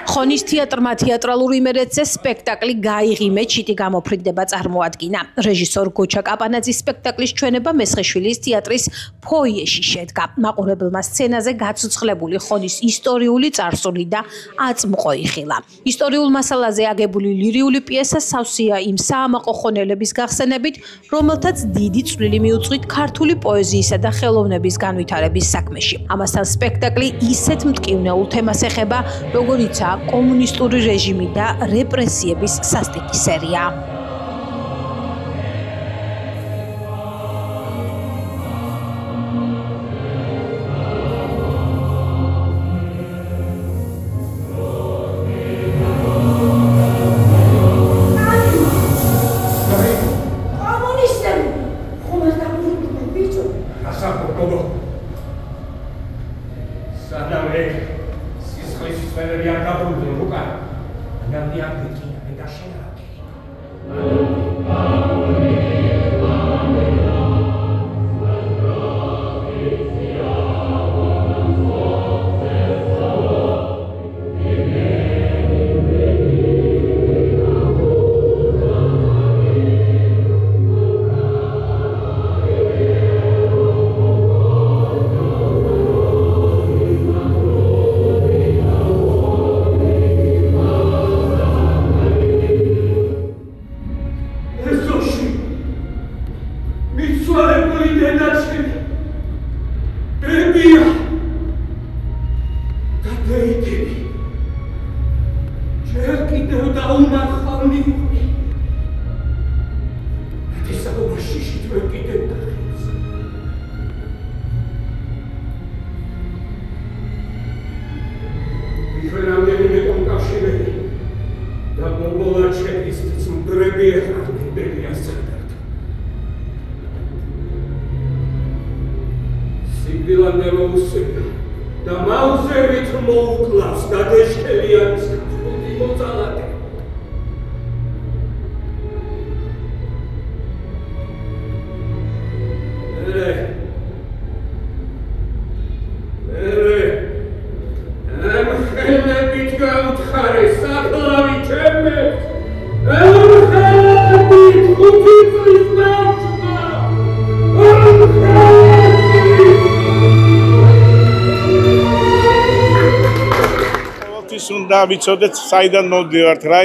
ხონის თეატრმა თეატრალურ იმერეთზე სპექტაკლი გაიღიმე ჩიტი გამოფრინდება წარმოადგინა. რეჟისორ გოჩა კაპანაძის სპექტაკლის ჩვენება მესხიშვილის თეატრის ფოიეში შედგა. მაყურებელმა სცენაზე გაცოცხლებული ხონის ისტორიული წარსული და აწმყო იხილა. ისტორიულ მასალაზე აგებული ლირიული პიესა სავსეა იმ საამაყო ხონელების გახსენებით, რომელთაც დიდი წვლილი მიუძღვით ქართული პოეზიისა და ხელოვნების განვითარების საქმეში. ამასთან სპექტაკლი ისეთ მტკივნეულ თემას ეხება, როგორიცაა კომუნისტური რეჟიმი და რეპრესიების სასტიკი სერია. ვიცოდეთ საიდან მოვდივართ, რა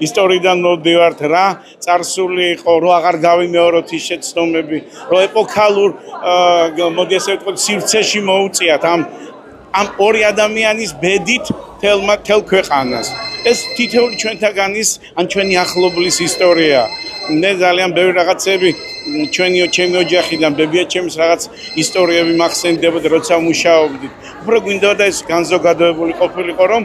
ისტორიიდან მოვდივართ, რა წარსული იყო, რო აღარ გავიმეოროთ ის შეცდომები, რო ეპოქალურ მოდი ასე ვთქვათ სივრცეში მოუწიათ ამ ორი ადამიანის ბედით თელ ქვეყანას. ეს თითოეული ჩვენთაგანის ან ჩვენი ახლობლის ისტორია. მე ძალიან ბევრი რაღაცები ჩემი ოჯახიდან, ბებია-ჩემის რაღაც ისტორიები მახსენდებოდა, როცა მუშაობდით. უფრო გვინდოდა ეს განზოგადოებული ყოფილიყო, რომ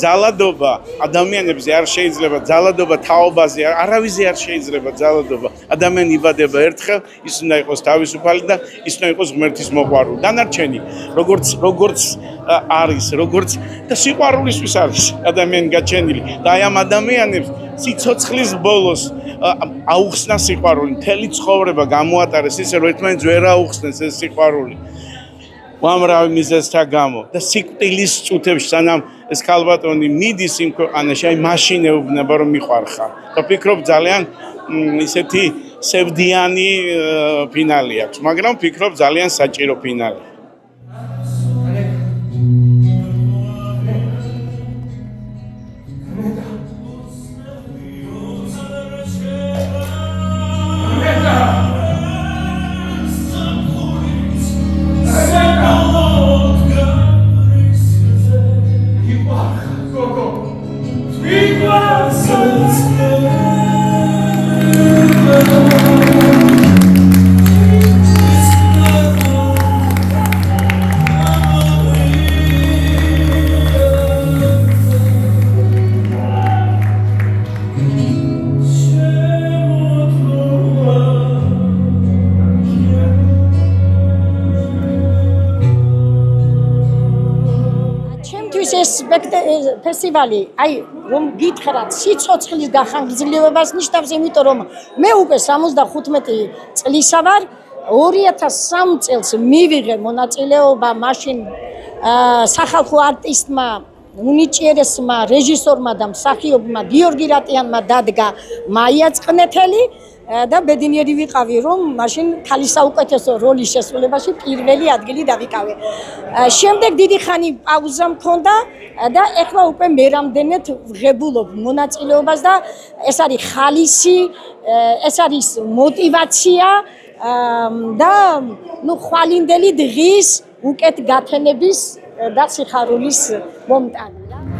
ძალადობა ადამიანებზე არ შეიძლება, ძალადობა თაობაზე არავის არ შეიძლება ძალადობა. ადამიანი იბადება ერთხელ, ის უნდა იყოს თავისუფალი და ის უნდა იყოს ღმერთის მოყვარული. დანარჩენი, როგორც არის, როგორც და სიყვარულისთვის არის ადამიანი გაჩენილი. და აი ამ ადამიანებს სიცოცხლის ბოლოს აუხსნა სიყვარული, მთელი ცხოვრება გამოატარეს ისე, რომ ერთმანეთს ვერ აუხსნეს ეს სიყვარული. უამრავი მიზეზთა გამო და სიკვდილის წუთებში სანამ ეს ქალბატონი მიდის იმ ქვეყანაში, აი მაშინ ეუბნება, რომ მიყვარხარ. და ვფიქრობ ძალიან ისეთი სევდიანი ფინალი აქვს, მაგრამ ვფიქრობ ძალიან საჭირო ფინალი. ფესტივალი, აი, რომ გითხრათ, სიცოცხლის გახანგრძლივებას ნიშნავს, იმიტომ რომ მე უკვე 75 წლისა ვარ, 2003 წელს მივიღე მონაწილეობა მაშინ სახალხო არტისტმა უნიჭიერესმა რეჟისორმა და მსახიობმა გიორგი რატიანმა დადგა მაია წყნეთელი და ბედნიერი ვიყავი რომ მაშინ ქალის საუკეთესო როლის შესრულებაში პირველი ადგილი დავიკავე. შემდეგ დიდი ხანი პაუზა მქონდა და ეხლა უკვე მე რამდენად ვღებულობ მონაწილეობას და ეს არის ხალისი, ეს არის мотиваცია და ხვალინდელი დღის უკეთ გათენების და სიხარულის მომტანი.